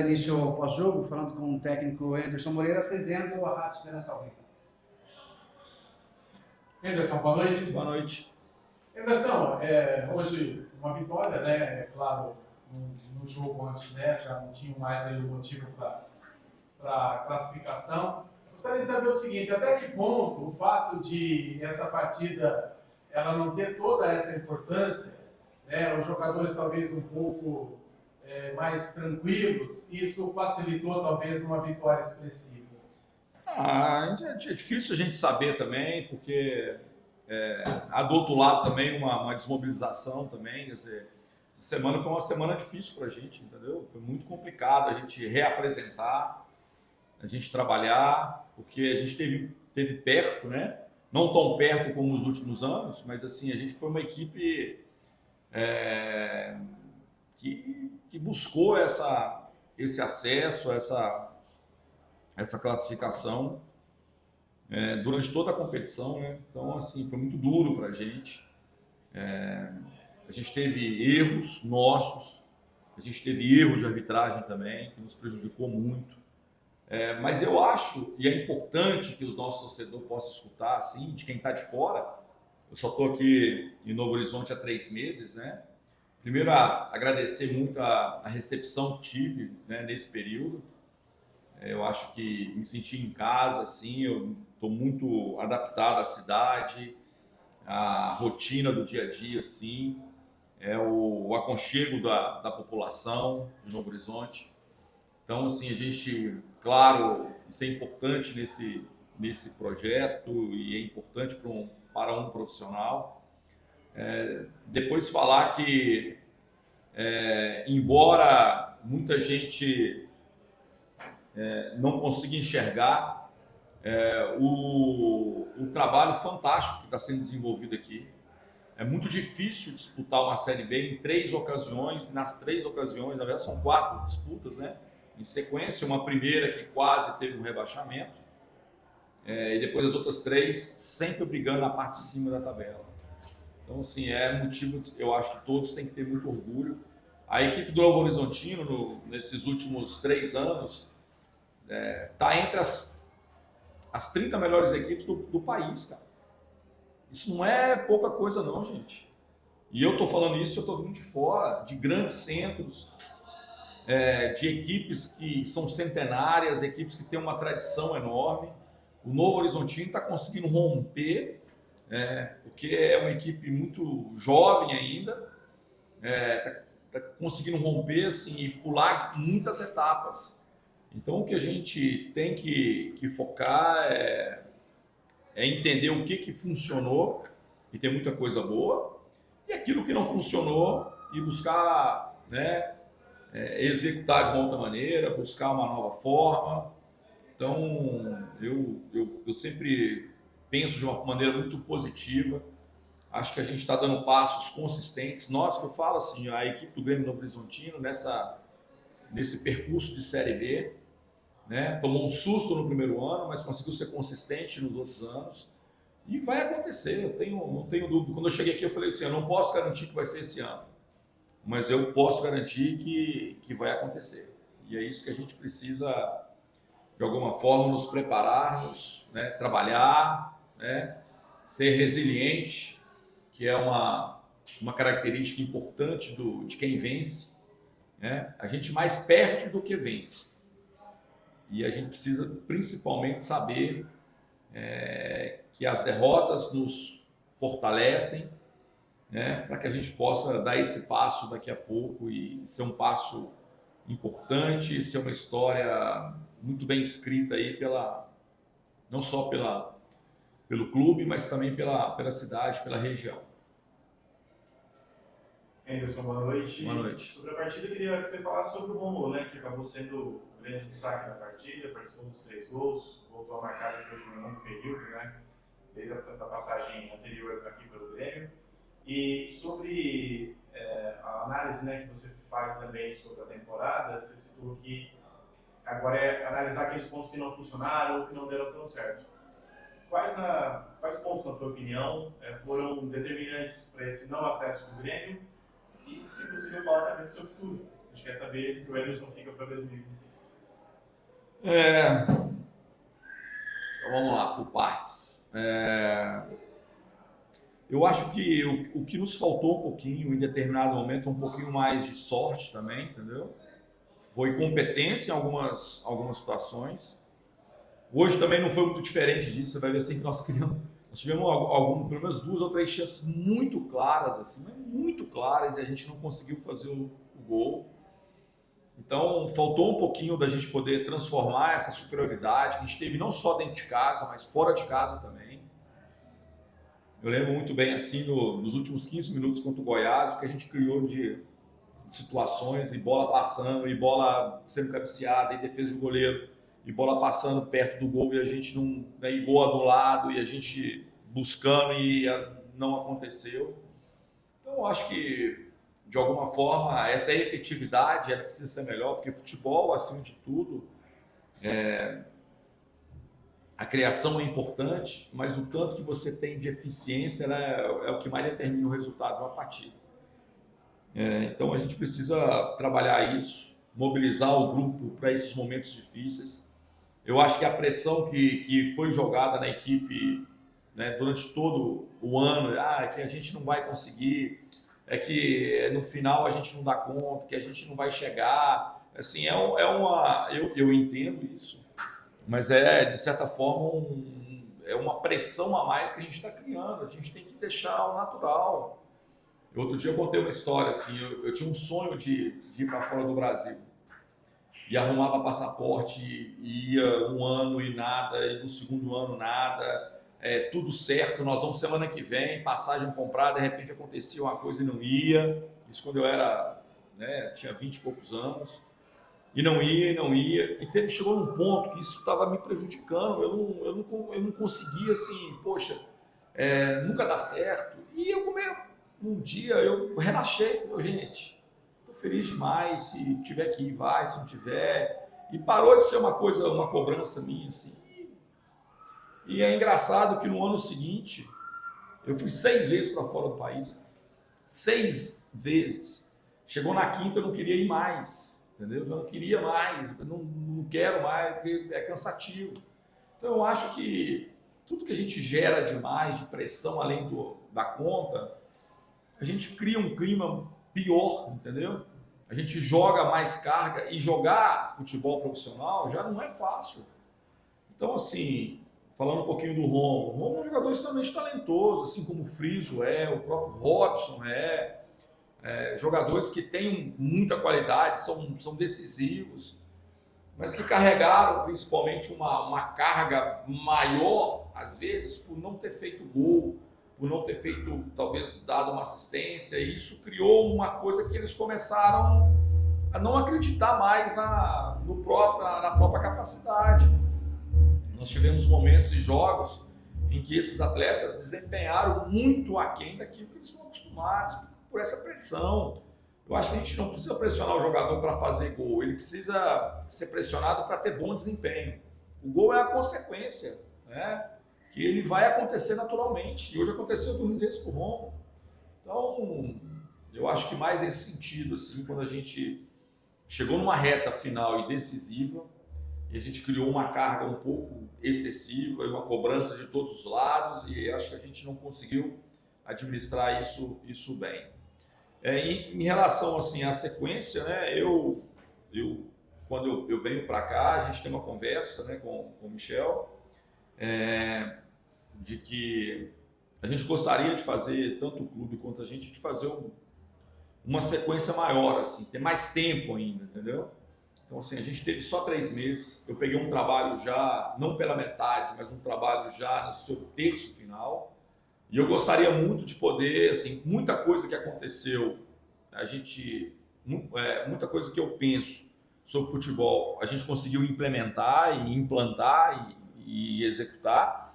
início ao pós-jogo, falando com o técnico Anderson Moreira, atendendo a Rádio Esperança ao vivo. Anderson, boa noite. Boa noite. Anderson, hoje uma vitória, né? É claro, no jogo antes, né? Já não tinha mais aí o motivo para a classificação. Gostaria de saber o seguinte: até que ponto o fato de essa partida ela não ter toda essa importância, né? Os jogadores talvez um pouco mais tranquilos, isso facilitou talvez numa vitória expressiva? É difícil a gente saber também, porque há do outro lado também uma desmobilização também, quer dizer, essa semana foi uma semana difícil para a gente, entendeu? Foi muito complicado a gente reapresentar, a gente trabalhar, porque a gente teve perto, né? Não tão perto como nos últimos anos, mas assim, a gente foi uma equipe que buscou esse acesso, essa classificação durante toda a competição, né? Então, assim, foi muito duro para a gente. A gente teve erros nossos, a gente teve erros de arbitragem também, que nos prejudicou muito. Mas eu acho, e é importante que o nosso torcedor possa escutar, assim, de quem está de fora. Eu só estou aqui em Novo Horizonte há 3 meses, né? Primeiro, agradecer muito a recepção que tive, né, nesse período. Eu acho que me senti em casa, assim, eu estou muito adaptado à cidade, à rotina do dia a dia, assim, o aconchego da população de Novo Horizonte. Então, assim, a gente, claro, isso é importante nesse projeto e é importante para um profissional. Depois falar que, embora muita gente não consiga enxergar o trabalho fantástico que está sendo desenvolvido aqui. É muito difícil disputar uma Série B em 3 ocasiões, e nas 3 ocasiões, na verdade são 4 disputas, né? Em sequência, uma primeira que quase teve um rebaixamento, e depois as outras 3 sempre brigando na parte de cima da tabela. Então, assim, motivo, eu acho que todos têm que ter muito orgulho. A equipe do Novo Horizontino, nesses últimos 3 anos, está entre as 30 melhores equipes do país, cara. Isso não é pouca coisa não, gente. E eu estou falando isso, eu estou vindo de fora, de grandes centros, de equipes que são centenárias, equipes que têm uma tradição enorme. O Novo Horizontino está conseguindo romper, porque é uma equipe muito jovem ainda, está conseguindo romper assim, e pular muitas etapas. Então, o que a gente tem que focar é entender o que funcionou, e tem muita coisa boa, e aquilo que não funcionou, e buscar, né, executar de uma outra maneira, buscar uma nova forma. Então, eu sempre penso de uma maneira muito positiva. Acho que a gente está dando passos consistentes. Nós, que eu falo assim, a equipe do Grêmio Novo Horizontino, nesse percurso de Série B, né? Tomou um susto no primeiro ano, mas conseguiu ser consistente nos outros anos. E vai acontecer, não tenho dúvida. Quando eu cheguei aqui, eu falei assim, eu não posso garantir que vai ser esse ano, mas eu posso garantir que vai acontecer. E é isso que a gente precisa, de alguma forma, nos prepararmos, né? Trabalhar, né? Ser resiliente, que é uma característica importante de quem vence, né? A gente mais perde do que vence. E a gente precisa principalmente saber que as derrotas nos fortalecem, né, para que a gente possa dar esse passo daqui a pouco e ser um passo importante, ser uma história muito bem escrita aí não só pelo clube, mas também pela cidade, pela região. Anderson, boa noite. Boa noite. Sobre a partida, eu queria que você falasse sobre o Romulo, né, que acabou sendo o grande destaque da partida, participou dos 3 gols, voltou a marcar depois de um longo período, né, desde a passagem anterior aqui pelo Grêmio. E sobre a análise, né, que você faz também sobre a temporada, você citou que agora é analisar aqueles pontos que não funcionaram ou que não deram tão certo. Quais pontos, na tua opinião, foram determinantes para esse não acesso do Grêmio? E, se possível, falar também do seu futuro. A gente quer saber se o Ederson fica para 2026. Então vamos lá, por partes. Eu acho que o que nos faltou um pouquinho em determinado momento, um pouquinho mais de sorte também, entendeu? Foi competência em algumas situações. Hoje também não foi muito diferente disso. Você vai ver assim que nós tivemos pelo menos 2 ou 3 chances muito claras, assim, mas muito claras, e a gente não conseguiu fazer o gol. Então faltou um pouquinho da gente poder transformar essa superioridade que a gente teve não só dentro de casa, mas fora de casa também. Eu lembro muito bem assim nos últimos 15 minutos contra o Goiás, o que a gente criou de situações, e bola passando, e bola sendo cabeceada, e defesa do goleiro, e bola passando perto do gol, e a gente não, né, e gol anulado, e a gente buscando, e não aconteceu. Então eu acho que de alguma forma essa efetividade ela precisa ser melhor, porque futebol, acima de tudo, a criação é importante, mas o tanto que você tem de eficiência é o que mais determina o resultado de uma partida. Então a gente precisa trabalhar isso, mobilizar o grupo para esses momentos difíceis. Eu acho que a pressão que foi jogada na equipe, né, durante todo o ano, que a gente não vai conseguir, que no final a gente não dá conta, que a gente não vai chegar. Assim, eu entendo isso, mas de certa forma é uma pressão a mais que a gente está criando. A gente tem que deixar o natural. Outro dia eu contei uma história, assim, eu tinha um sonho de ir para fora do Brasil. E arrumava passaporte, e ia um ano e nada, e no segundo ano nada, tudo certo, nós vamos semana que vem, passagem comprada, de repente acontecia uma coisa e não ia. Isso quando eu tinha 20 e poucos anos. E não ia. E chegou num ponto que isso estava me prejudicando, eu não conseguia, assim, poxa, nunca dá certo. E um dia eu relaxei, gente, estou feliz demais, se tiver que ir, vai, se não tiver. E parou de ser uma cobrança minha, assim. E é engraçado que no ano seguinte, eu fui 6 vezes para fora do país. 6 vezes. Chegou na quinta, eu não queria ir mais, entendeu? Eu não queria mais, eu não quero mais, porque é cansativo. Então eu acho que tudo que a gente gera demais de pressão além da conta, a gente cria um clima pior, entendeu? A gente joga mais carga, e jogar futebol profissional já não é fácil. Então, assim, falando um pouquinho do Romo é um jogador extremamente talentoso, assim como o Friso o próprio Robson jogadores que têm muita qualidade, são decisivos, mas que carregaram principalmente uma carga maior, às vezes, por não ter feito gol, por não ter feito, talvez, dado uma assistência, e isso criou uma coisa que eles começaram a não acreditar mais na própria capacidade. Nós tivemos momentos e jogos em que esses atletas desempenharam muito aquém daquilo que eles estão acostumados, por essa pressão. Eu acho que a gente não precisa pressionar o jogador para fazer gol, ele precisa ser pressionado para ter bom desempenho. O gol é a consequência, né? Que ele vai acontecer naturalmente. E hoje aconteceu 2 vezes com o Romo. Então, eu acho que mais nesse sentido, assim, quando a gente chegou numa reta final e decisiva, e a gente criou uma carga um pouco excessiva, e uma cobrança de todos os lados, e acho que a gente não conseguiu administrar isso bem. Em relação assim, à sequência, né, quando eu venho para cá, a gente tem uma conversa, né, com o Michel, de que a gente gostaria de fazer, tanto o clube quanto a gente, de fazer uma sequência maior, assim, ter mais tempo ainda, entendeu? Então, assim, a gente teve só 3 meses, eu peguei um trabalho já, não pela metade, mas um trabalho já no seu terço final, e eu gostaria muito de poder, assim, muita coisa que aconteceu, muita coisa que eu penso sobre futebol, a gente conseguiu implementar e implantar e executar,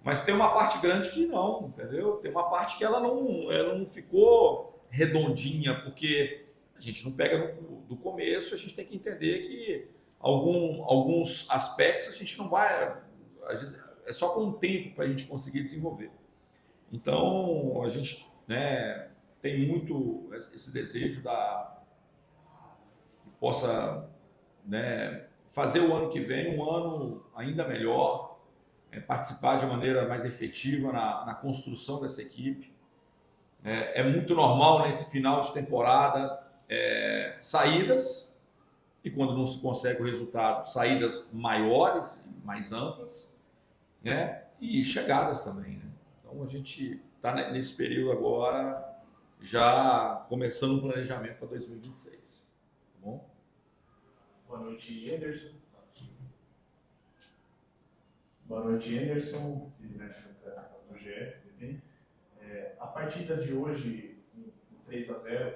mas tem uma parte grande que não, entendeu? Tem uma parte que ela não ficou redondinha, porque a gente não pega do começo, a gente tem que entender que alguns aspectos a gente não vai, é só com o tempo para a gente conseguir desenvolver. Então, a gente, né, tem muito esse desejo possa, né, fazer o ano que vem um ano ainda melhor, participar de maneira mais efetiva na construção dessa equipe. É muito normal nesse final de temporada saídas, e quando não se consegue o resultado, saídas maiores e mais amplas, né? E chegadas também, né? Então a gente está nesse período agora, já começando o planejamento para 2026. Tá bom? Boa noite, Anderson. Boa noite, Anderson, do GE. A partida de hoje, 3-0,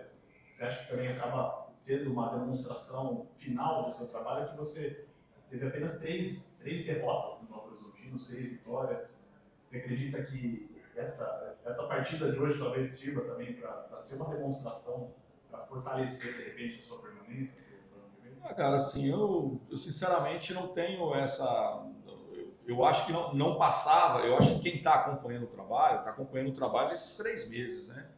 você acha que também acaba sendo uma demonstração final do seu trabalho, que você teve apenas três derrotas no Novo Horizontino, 6 vitórias. Você acredita que essa partida de hoje talvez sirva também para ser uma demonstração, para fortalecer, de repente, a sua permanência? Cara, assim, eu sinceramente não tenho essa... Eu acho que não passava, eu acho que quem está acompanhando o trabalho esses 3 meses, né?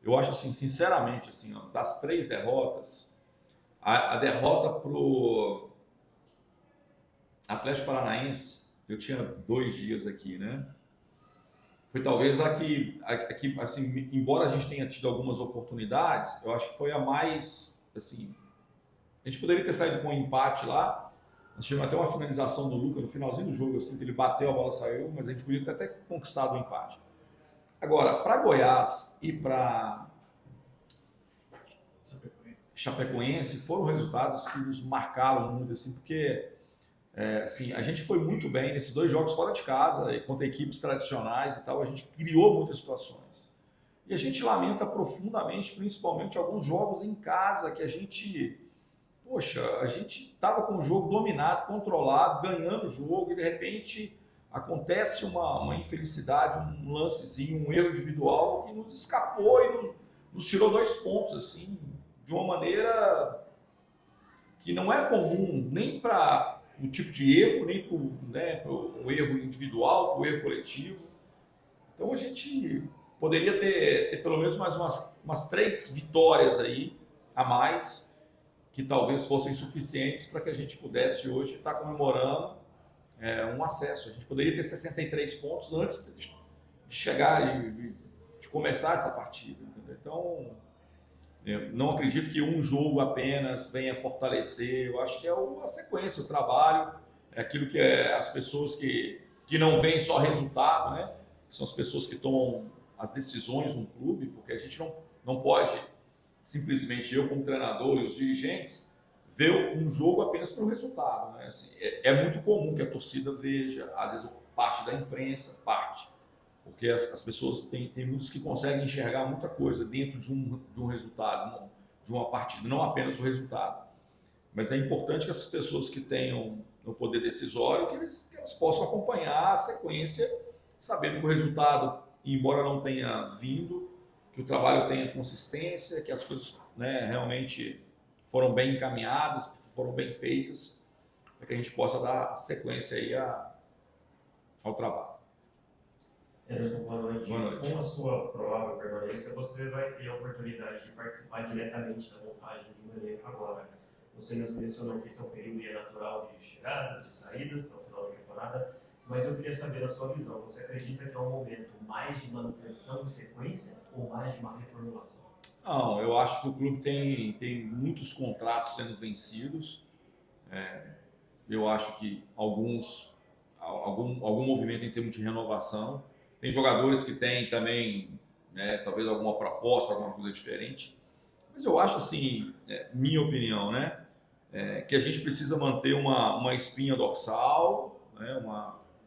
Eu acho assim, sinceramente, assim, ó, das 3 derrotas, a derrota pro Atlético Paranaense, eu tinha 2 dias aqui, né? Foi talvez aqui, assim, embora a gente tenha tido algumas oportunidades, eu acho que foi a mais, assim, a gente poderia ter saído com um empate lá. Nós tivemos até uma finalização do Lucas no finalzinho do jogo, assim, que ele bateu, a bola saiu, mas a gente podia ter até conquistado o empate. Agora, para Goiás e para Chapecoense foram resultados que nos marcaram muito, assim, porque assim, a gente foi muito bem nesses 2 jogos fora de casa, contra equipes tradicionais e tal, a gente criou muitas situações. E a gente lamenta profundamente, principalmente alguns jogos em casa, que a gente estava com o jogo dominado, controlado, ganhando o jogo, e de repente acontece uma infelicidade, um lancezinho, um erro individual que nos escapou e nos tirou 2 pontos, assim, de uma maneira que não é comum nem para o tipo de erro, nem para o erro individual, para o erro coletivo. Então a gente poderia ter pelo menos mais umas 3 vitórias aí a mais, que talvez fossem suficientes para que a gente pudesse hoje estar comemorando um acesso. A gente poderia ter 63 pontos antes de chegar e de começar essa partida, entendeu? Então, eu não acredito que um jogo apenas venha fortalecer. Eu acho que é a sequência, o trabalho, é aquilo que as pessoas que não veem só resultado, né? São as pessoas que tomam as decisões no clube, porque a gente não pode simplesmente, eu como treinador e os dirigentes, ver um jogo apenas pelo resultado, né? Assim, é muito comum que a torcida veja, às vezes parte da imprensa, porque as pessoas tem muitos que conseguem enxergar muita coisa dentro de um resultado, de uma partida, não apenas o resultado. Mas é importante que essas pessoas que tenham no poder decisório, que elas possam acompanhar a sequência, sabendo que o resultado, embora não tenha vindo, que o trabalho tenha consistência, que as coisas, né, realmente foram bem encaminhadas, foram bem feitas, para que a gente possa dar sequência aí ao trabalho. Anderson, boa noite. Boa noite. Com a sua provável permanência, você vai ter a oportunidade de participar diretamente da montagem de um elenco agora. Você nos mencionou que esse é um período natural de chegadas, de saídas, ao final da temporada, mas eu queria saber a sua visão. Você acredita que é um momento mais de manutenção de sequência ou mais de uma reformulação? Não, eu acho que o clube tem muitos contratos sendo vencidos. Eu acho que algum movimento em termos de renovação. Tem jogadores que têm também, né, talvez alguma proposta, alguma coisa diferente. Mas eu acho, assim, minha opinião, né, que a gente precisa manter uma espinha dorsal, né,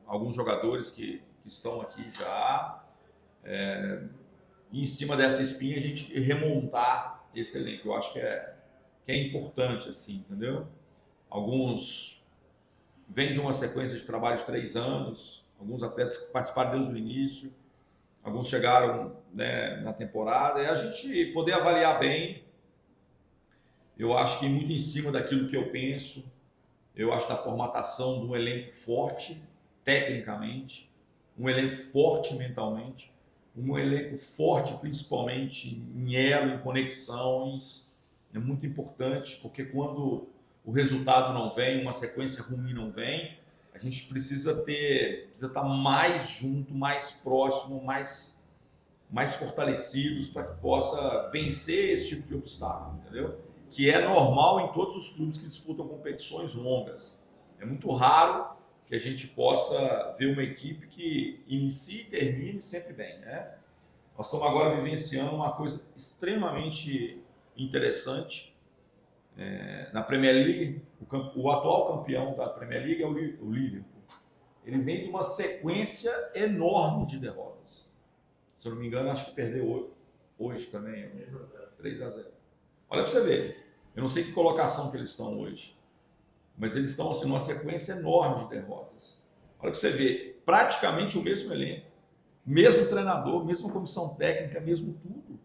alguns jogadores que estão aqui já, e em cima dessa espinha a gente remontar esse elenco. Eu acho que é importante, assim, entendeu? Alguns vêm de uma sequência de trabalho de 3 anos, alguns atletas que participaram desde o início, alguns chegaram, né, na temporada, e a gente poder avaliar bem. Eu acho que muito em cima daquilo que eu penso, eu acho da formatação de um elenco forte, tecnicamente, um elenco forte mentalmente, um elenco forte principalmente em elo, em conexões, é muito importante, porque quando o resultado não vem, uma sequência ruim não vem, a gente precisa estar mais junto, mais próximo, mais fortalecidos para que possa vencer esse tipo de obstáculo, entendeu? Que é normal em todos os clubes que disputam competições longas. É muito raro que a gente possa ver uma equipe que inicie e termine sempre bem, né? Nós estamos agora vivenciando uma coisa extremamente interessante. Na Premier League, o atual campeão da Premier League é o Liverpool. Ele vem de uma sequência enorme de derrotas. Se eu não me engano, acho que perdeu hoje também. 3-0. Olha para você ver. Eu não sei que colocação que eles estão hoje, mas eles estão assim, numa sequência enorme de derrotas. Olha para você ver, praticamente o mesmo elenco, mesmo treinador, mesma comissão técnica, mesmo tudo.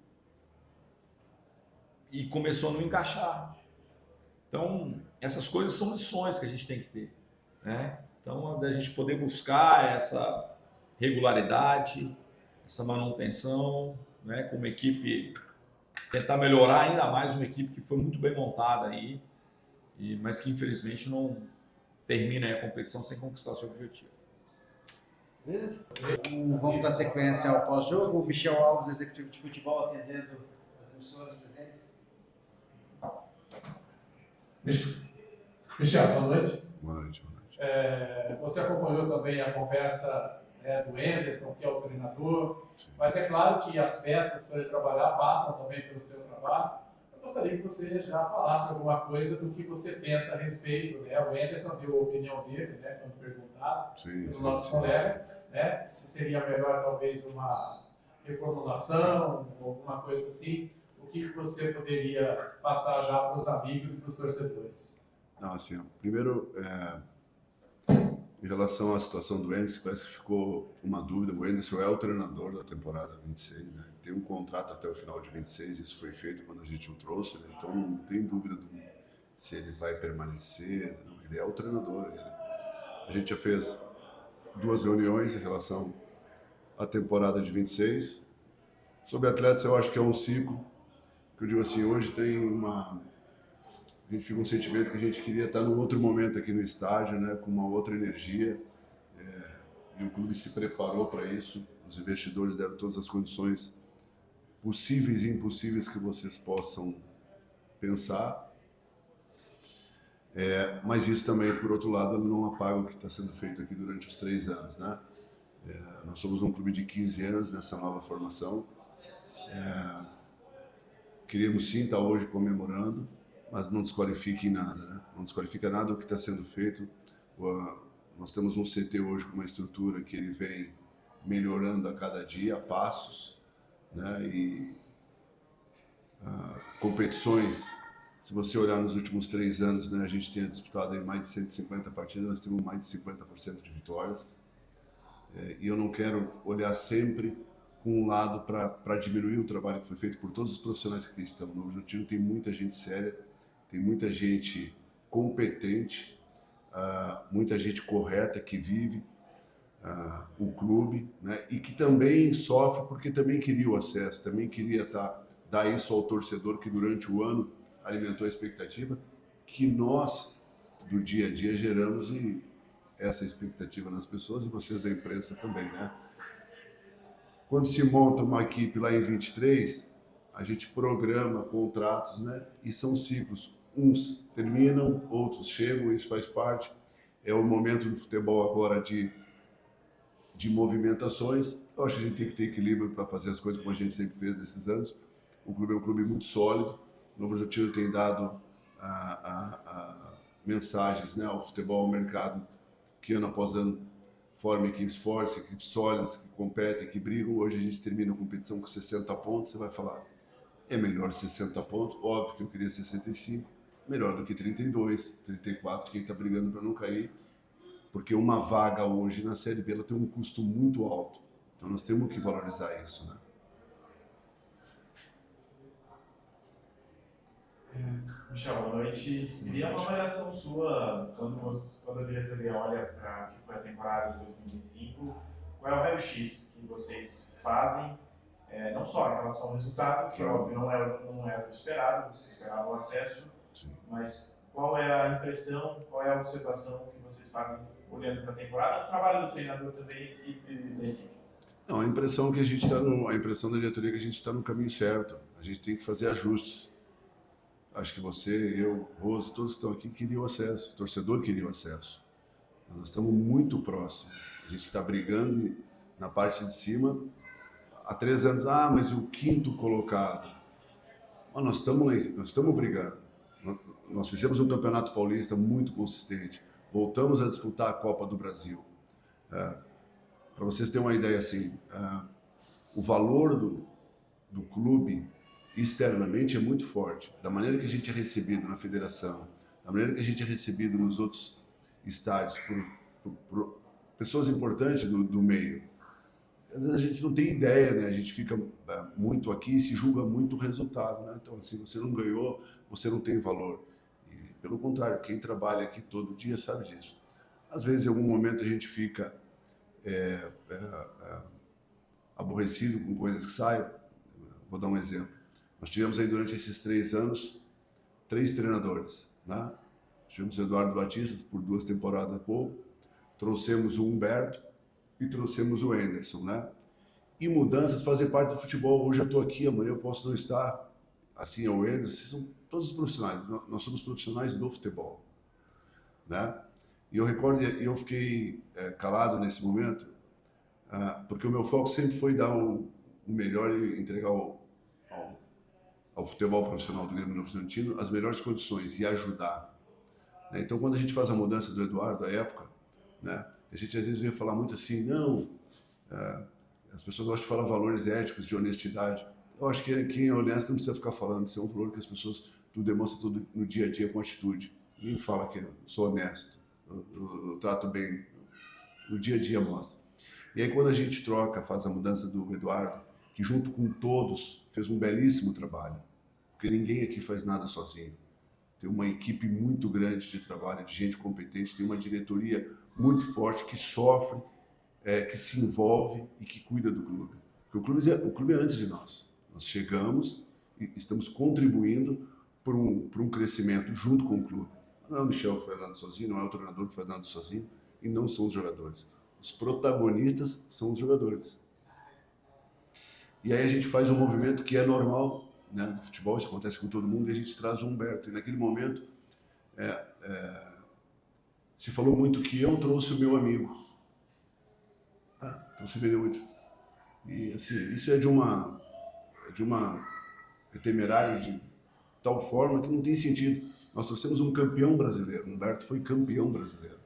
E começou a não encaixar. Então, essas coisas são lições que a gente tem que ter, né? Então, a gente poder buscar essa regularidade, essa manutenção, né? Com uma equipe, tentar melhorar ainda mais uma equipe que foi muito bem montada aí, mas que infelizmente não termina a competição sem conquistar seu objetivo. Vamos dar sequência ao pós-jogo. O Michel Alves, executivo de futebol, atendendo as emissoras presentes. Michel, boa noite. Boa noite, boa noite. Você acompanhou também a conversa, né, do Anderson, que é o treinador, Sim. mas é claro que as peças para ele trabalhar passam também pelo seu trabalho. Eu gostaria que você já falasse alguma coisa do que você pensa a respeito, né? O Anderson deu a opinião dele, né, quando perguntado pelo nosso colega, né? Se seria melhor talvez uma reformulação, alguma coisa assim. O que você poderia passar já para os amigos e para os torcedores? Não, assim, primeiro, em relação à situação do Anderson, parece que ficou uma dúvida. O Anderson é o treinador da temporada 26, né? Ele tem um contrato até o final de 26, isso foi feito quando a gente o trouxe, né? Então não tem dúvida se ele vai permanecer. Não, ele é o treinador. A gente já fez 2 reuniões em relação à temporada de 26. Sobre atletas, eu acho que é um ciclo. Eu digo assim, hoje tem a gente fica um sentimento que a gente queria estar num outro momento aqui no estádio, né, com uma outra energia, e o clube se preparou para isso, os investidores deram todas as condições possíveis e impossíveis que vocês possam pensar, mas isso também, por outro lado, não apaga o que está sendo feito aqui durante os 3 anos, né? Nós somos um clube de 15 anos nessa nova formação, queríamos sim estar hoje comemorando, mas não desqualifica em nada, né? Não desqualifica nada o que está sendo feito. Nós temos um CT hoje com uma estrutura que ele vem melhorando a cada dia, a passos, né? E competições, se você olhar nos últimos 3 anos, né, a gente tinha disputado aí mais de 150 partidas, nós temos mais de 50% de vitórias. E eu não quero olhar sempre com um lado para diminuir o trabalho que foi feito por todos os profissionais que estão. No Bragantino tem muita gente séria, tem muita gente competente, muita gente correta que vive o clube, né? E que também sofre porque também queria o acesso, também queria dar isso ao torcedor que durante o ano alimentou a expectativa que nós, do dia a dia, geramos e essa expectativa nas pessoas e vocês da imprensa também, né? Quando se monta uma equipe lá em 23, a gente programa contratos, né? E são ciclos. Uns terminam, outros chegam, isso faz parte. É o momento do futebol agora de movimentações. Eu acho que a gente tem que ter equilíbrio para fazer as coisas como a gente sempre fez nesses anos. O clube é um clube muito sólido. O Novo Horizontino tem dado mensagens, né, ao futebol, ao mercado, que ano após ano forma equipes fortes, equipes sólidas, que competem, que brigam. Hoje a gente termina a competição com 60 pontos, você vai falar, é melhor 60 pontos, óbvio que eu queria 65, melhor do que 32, 34, quem está brigando para não cair, porque uma vaga hoje na Série B ela tem um custo muito alto, então nós temos que valorizar isso, né? Michel, boa noite. Queria uma avaliação sua quando a diretoria olha para o que foi a temporada de 2025. Qual é o raio-x que vocês fazem Não só em relação ao resultado, que óbvio não era o esperado, você esperava o acesso, Sim. mas qual é a impressão, qual é a observação que vocês fazem olhando para a temporada, o trabalho do treinador também e da equipe? Não, a impressão que a gente está a impressão da diretoria é que a gente está no caminho certo. A gente tem que fazer ajustes. Acho que você, eu, Roso, todos que estão aqui queriam acesso. O torcedor queria o acesso. Nós estamos muito próximos. A gente está brigando na parte de cima. Há 3 anos, mas o 5º colocado. Mas nós estamos brigando. Nós fizemos um campeonato paulista muito consistente. Voltamos a disputar a Copa do Brasil. Para vocês terem uma ideia, assim, o valor do clube externamente é muito forte. Da maneira que a gente é recebido na federação, da maneira que a gente é recebido nos outros estádios por pessoas importantes do meio. Às vezes a gente não tem ideia, né? A gente fica muito aqui e se julga muito o resultado, né? Então, assim, você não ganhou, você não tem valor. E, pelo contrário, quem trabalha aqui todo dia sabe disso. Às vezes, em algum momento, a gente fica aborrecido com coisas que saem. Vou dar um exemplo. Nós tivemos aí durante esses 3 anos 3 treinadores, né? Tivemos o Eduardo Batista por 2 temporadas e pouco, trouxemos o Humberto e trouxemos o Anderson, né? E mudanças fazem parte do futebol. Hoje eu estou aqui, amanhã eu posso não estar. Assim é o Anderson, são todos os profissionais. Nós somos profissionais do futebol, né? E eu recordo, eu fiquei calado nesse momento, porque o meu foco sempre foi dar o melhor e entregar ao futebol profissional do Grêmio Novo Horizontino as melhores condições e ajudar. Né? Então, quando a gente faz a mudança do Eduardo, à época, né, a gente às vezes ia falar muito assim, as pessoas gostam de falar valores éticos, de honestidade. Eu acho que quem é honesto não precisa ficar falando, isso é um valor que as pessoas demonstra tudo no dia a dia com atitude. Ninguém fala que eu sou honesto, eu trato bem, no dia a dia mostra. E aí quando a gente faz a mudança do Eduardo, que junto com todos fez um belíssimo trabalho, porque ninguém aqui faz nada sozinho. Tem uma equipe muito grande de trabalho, de gente competente, tem uma diretoria muito forte que sofre, que se envolve e que cuida do clube. Porque o clube é antes de nós. Nós chegamos e estamos contribuindo por um crescimento junto com o clube. Não é o Michel que faz nada sozinho, não é o treinador que faz nada sozinho e não são os jogadores. Os protagonistas são os jogadores. E aí a gente faz um movimento que é normal, né, do futebol, isso acontece com todo mundo, e a gente traz o Humberto. E naquele momento se falou muito que eu trouxe o meu amigo. Então se vendeu muito. E assim, isso é temerário de tal forma que não tem sentido. Nós trouxemos um campeão brasileiro. O Humberto foi campeão brasileiro.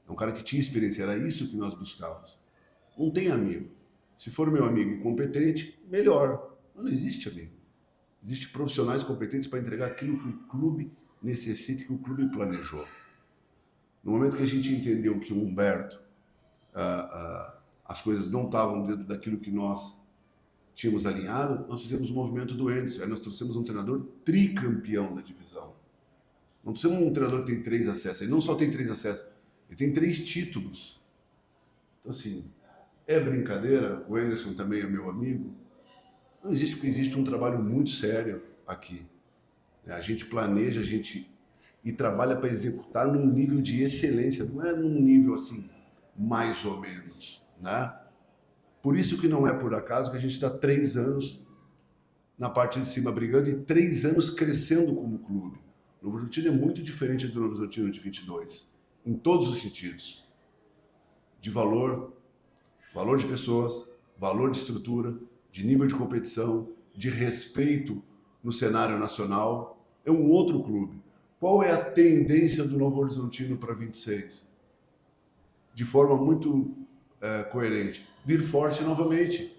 É um cara que tinha experiência, era isso que nós buscávamos. Não tem amigo. Se for meu amigo e competente, melhor. Mas não existe amigo. Existem profissionais competentes para entregar aquilo que o clube necessita, que o clube planejou. No momento que a gente entendeu que o Humberto, as coisas não estavam dentro daquilo que nós tínhamos alinhado, nós fizemos o movimento do Anderson. Aí nós trouxemos um treinador tricampeão da divisão. Não precisamos de um treinador que tem 3 acessos. Ele não só tem 3 acessos, ele tem 3 títulos. Então, assim, é brincadeira, o Anderson também é meu amigo. Não existe, porque existe um trabalho muito sério aqui. A gente planeja, e trabalha para executar num nível de excelência, não é num nível assim, mais ou menos, né? Por isso que não é por acaso que a gente está 3 anos na parte de cima brigando e 3 anos crescendo como clube. O Novo Horizontino é muito diferente do Novo Horizontino de 22, em todos os sentidos. De valor de pessoas, valor de estrutura, de nível de competição, de respeito no cenário nacional. É um outro clube. Qual é a tendência do Novo Horizontino para 26? De forma muito coerente. Vir forte novamente.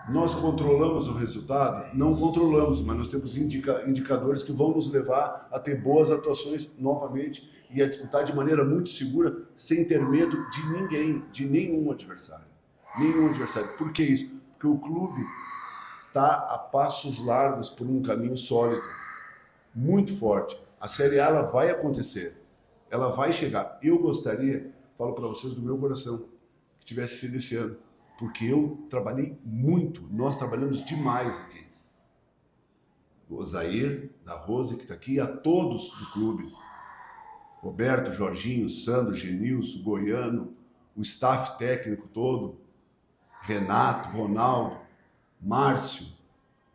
Nós controlamos o resultado? Não controlamos, mas nós temos indicadores que vão nos levar a ter boas atuações novamente e a disputar de maneira muito segura, sem ter medo de ninguém, de nenhum adversário. Nenhum adversário. Por que isso? Porque o clube está a passos largos por um caminho sólido, muito forte. A Série A ela vai acontecer, ela vai chegar. Eu gostaria, falo para vocês do meu coração, que tivesse sido esse ano. porque eu trabalhei muito, nós trabalhamos demais aqui. O Osair, da Rose, que está aqui, a todos do clube. Roberto, Jorginho, Sandro, Genilson, Goiano, o staff técnico todo, Renato, Ronaldo, Márcio.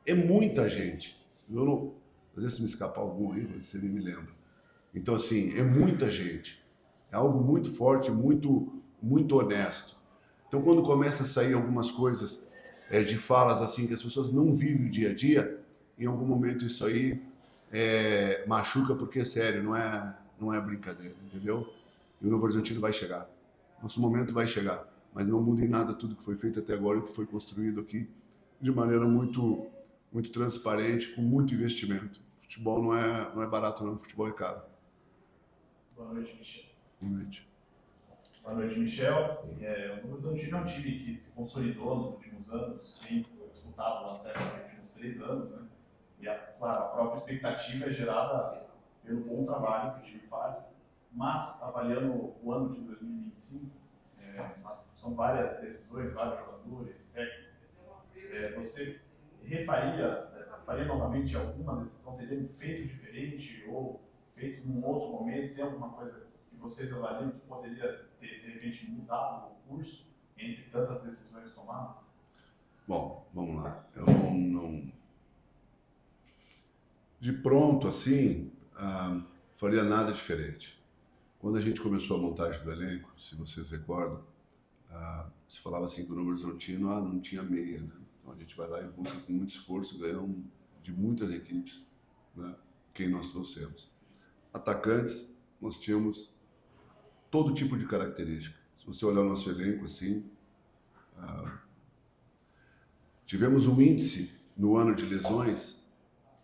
É muita gente. Eu não, às vezes se me escapar algum aí, você me lembra. Então, assim, é muita gente. É algo muito forte, muito honesto. Então, quando começa a sair algumas coisas de falas assim que as pessoas não vivem o dia a dia, em algum momento isso aí machuca, porque é sério, não é brincadeira, entendeu? E o Novo Horizontino vai chegar. Nosso momento vai chegar. Mas não muda em nada tudo que foi feito até agora e que foi construído aqui de maneira muito transparente, com muito investimento. Futebol não é barato, não. Futebol é caro. Boa noite, Michel. Boa noite. Boa noite, Michel. O Novo Horizontino é um time que se consolidou nos últimos anos, tem disputado o acesso nos últimos 3 anos, né? E, claro, a própria expectativa é gerada pelo bom trabalho que o time faz, mas, avaliando o ano de 2025, são várias decisões, vários jogadores, técnicos. Você faria novamente alguma decisão, teria feito diferente ou feito num outro momento? Tem alguma coisa que vocês avaliam que poderia ter, de repente, mudado o curso entre tantas decisões tomadas? Bom, vamos lá. Eu não de pronto, assim, faria nada diferente. Quando a gente começou a montagem do elenco, se vocês recordam, se falava assim que o Novo Horizontino não tinha meia, né? Então a gente vai lá e busca com muito esforço, ganhamos de muitas equipes, né? Quem nós trouxemos. Atacantes, nós tínhamos todo tipo de característica. Se você olhar o nosso elenco assim, tivemos um índice no ano de lesões,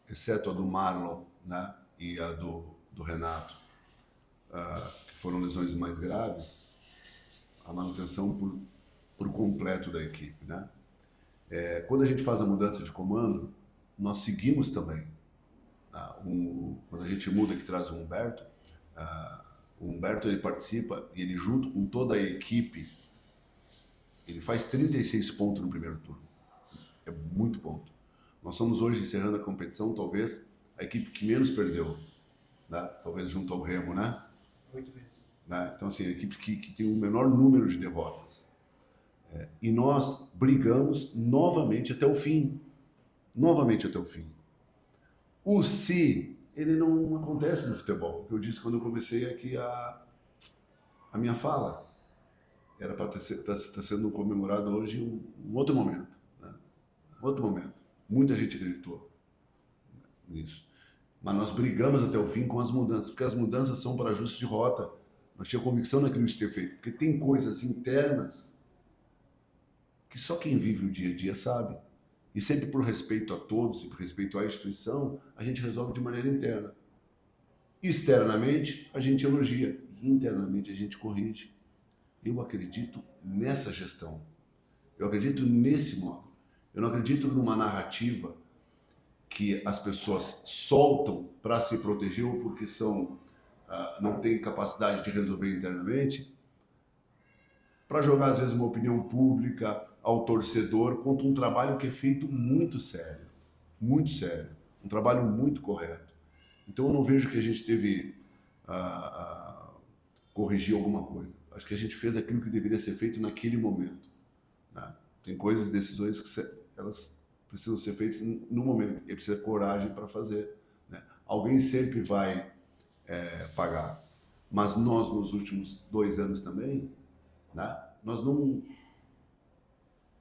exceto a do Marlon, né? E a do Renato, que foram lesões mais graves, a manutenção por completo da equipe, né? Quando a gente faz a mudança de comando, nós seguimos também. Quando a gente muda, que traz o Humberto ele participa e ele, junto com toda a equipe, ele faz 36 pontos no primeiro turno. É muito ponto. Nós somos hoje, encerrando a competição, talvez a equipe que menos perdeu, né? Talvez junto ao Remo, né? 8 vezes. Né? Então, assim, a equipe que tem o menor número de derrotas. E nós brigamos novamente até o fim. Novamente até o fim. O se, ele não acontece no futebol. O que eu disse quando eu comecei aqui a minha fala. Era para estar sendo comemorado hoje um outro momento. Né? Outro momento. Muita gente acreditou nisso. Mas nós brigamos até o fim com as mudanças, porque as mudanças são para ajuste de rota. Nós tínhamos convicção naquilo que ter feito, porque tem coisas internas que só quem vive o dia a dia sabe. E sempre por respeito a todos e por respeito à instituição, a gente resolve de maneira interna. Externamente, a gente elogia. Internamente, a gente corrige. Eu acredito nessa gestão. Eu acredito nesse modo. Eu não acredito numa narrativa que as pessoas soltam para se proteger ou porque não têm capacidade de resolver internamente, para jogar, às vezes, uma opinião pública ao torcedor contra um trabalho que é feito muito sério. Muito sério. Um trabalho muito correto. Então, eu não vejo que a gente teve corrigir alguma coisa. Acho que a gente fez aquilo que deveria ser feito naquele momento. Né? Tem coisas, decisões que elas precisam ser feitas no momento. E precisa de coragem para fazer. Né? Alguém sempre vai pagar. Mas nós, nos últimos 2 anos também, né? Nós não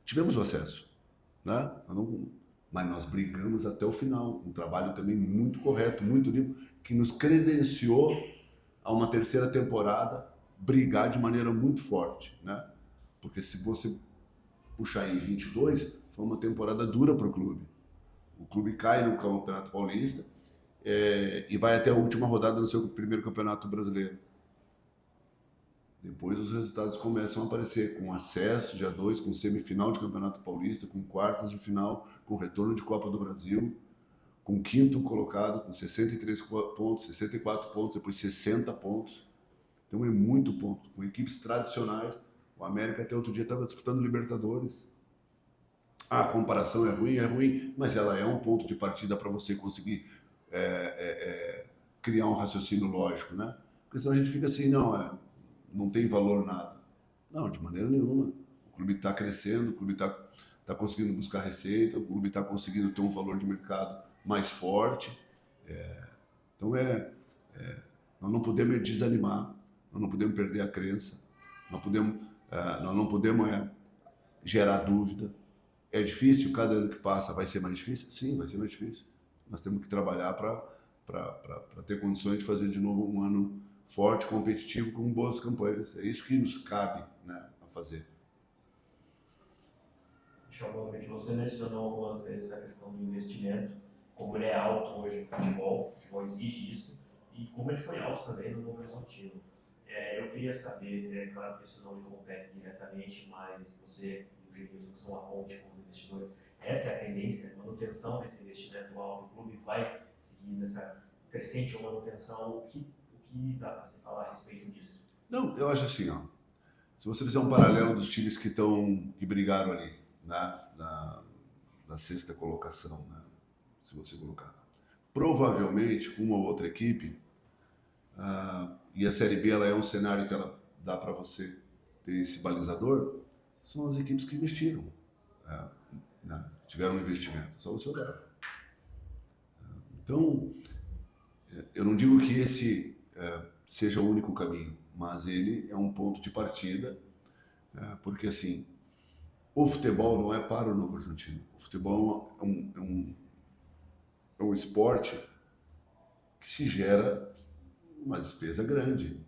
tivemos o acesso. Né? Mas nós brigamos até o final. Um trabalho também muito correto, muito limpo, que nos credenciou a uma terceira temporada brigar de maneira muito forte. Né? Porque se você puxar em 22, foi uma temporada dura para o clube. O clube cai no Campeonato Paulista e vai até a última rodada no seu primeiro Campeonato Brasileiro. Depois os resultados começam a aparecer, com acesso, dia 2, com semifinal de Campeonato Paulista, com quartas de final, com retorno de Copa do Brasil, com 5º colocado, com 63 pontos, 64 pontos, depois 60 pontos. Então é muito ponto, com equipes tradicionais, O América até outro dia estava disputando Libertadores. A comparação é ruim, mas ela é um ponto de partida para você conseguir criar um raciocínio lógico, né? Porque senão a gente fica assim, não tem valor nada. Não, de maneira nenhuma. O clube está crescendo, o clube está conseguindo buscar receita, o clube está conseguindo ter um valor de mercado mais forte. Então nós não podemos desanimar, nós não podemos perder a crença, nós não podemos gerar dúvida. É difícil, cada ano que passa vai ser mais difícil? Sim, vai ser mais difícil. Nós temos que trabalhar para ter condições de fazer de novo um ano forte, competitivo, com boas campanhas. É isso que nos cabe, né, a fazer. Chamou, você mencionou algumas vezes a questão do investimento, como ele é alto hoje no futebol, o futebol exige isso, e como ele foi alto também no Novo Horizontino. Eu queria saber, claro que isso não me compete diretamente, mas você e o Genilson, que são uma ponte com os investidores, essa é a tendência, a manutenção desse investimento alto, o clube vai seguir nessa crescente ou manutenção, o que dá para se falar a respeito disso? Não, eu acho assim, se você fizer um paralelo dos times que brigaram ali, na sexta colocação, né, se você colocar, provavelmente uma ou outra equipe, e a Série B ela é um cenário que ela dá para você ter esse balizador, são as equipes que investiram, né, tiveram um investimento, só você olhar. Então, eu não digo que esse seja o único caminho, mas ele é um ponto de partida, porque assim, o futebol não é para o Novo Horizontino. O futebol é um esporte que se gera uma despesa grande.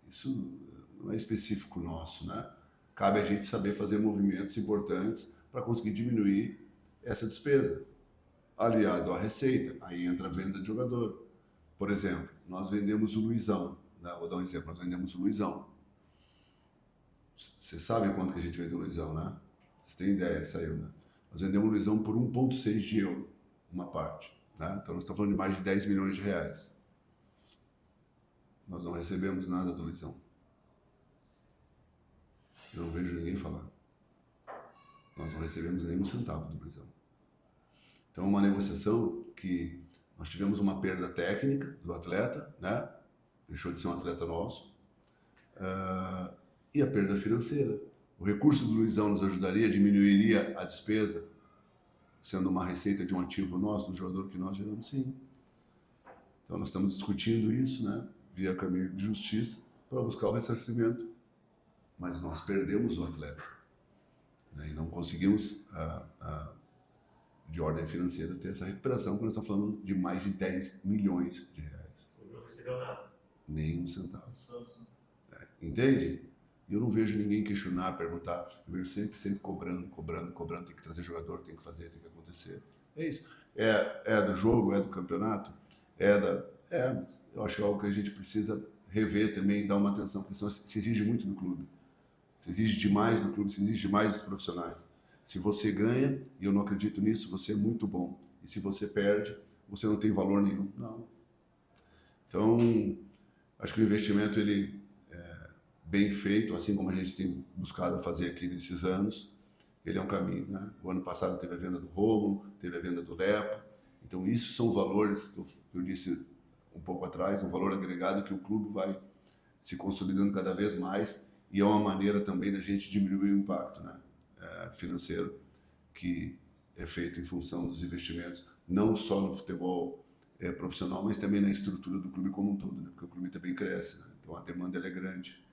Isso não é específico nosso, né? Cabe a gente saber fazer movimentos importantes para conseguir diminuir essa despesa. Aliado à receita, aí entra a venda de jogador. Por exemplo, nós vendemos o Luizão, né? Vou dar um exemplo, nós vendemos o Luizão. Você sabe quanto que a gente vendeu o Luizão, né? Você tem ideia, saiu, né? Nós vendemos o Luizão por 1,6 de euro, uma parte, né? Então nós estamos falando de mais de 10 milhões de reais. Nós não recebemos nada do Luizão. Eu não vejo ninguém falar. Nós não recebemos nenhum centavo do Luizão. Então, uma negociação que nós tivemos uma perda técnica do atleta, né? Deixou de ser um atleta nosso. E a perda financeira. O recurso do Luizão nos ajudaria, diminuiria a despesa, sendo uma receita de um ativo nosso, do jogador que nós geramos, sim. Então, nós estamos discutindo isso, né? Via caminho de justiça, para buscar o ressarcimento. Mas nós perdemos o atleta, né? E não conseguimos, de ordem financeira, ter essa recuperação, porque nós estamos falando de mais de 10 milhões de reais. Não recebeu nada. Nem um centavo. Entende? Eu não vejo ninguém questionar, perguntar. Eu vejo sempre cobrando, tem que trazer jogador, tem que fazer, tem que acontecer. É isso. É do jogo, é do campeonato, mas eu acho que é algo que a gente precisa rever também, dar uma atenção, porque senão se exige muito do clube. Se exige demais do clube, se exige demais dos profissionais. Se você ganha, e eu não acredito nisso, você é muito bom. E se você perde, você não tem valor nenhum. Não. Então, acho que o investimento, ele bem feito, assim como a gente tem buscado fazer aqui nesses anos, ele é um caminho, né? O ano passado teve a venda do Rômulo, teve a venda do Lepa. Então, isso são valores que eu disse um pouco atrás, um valor agregado que o clube vai se consolidando cada vez mais, e é uma maneira também da gente diminuir o impacto, né, financeiro que é feito em função dos investimentos, não só no futebol profissional, mas também na estrutura do clube como um todo, né? Porque o clube também cresce, né? Então a demanda ela é grande.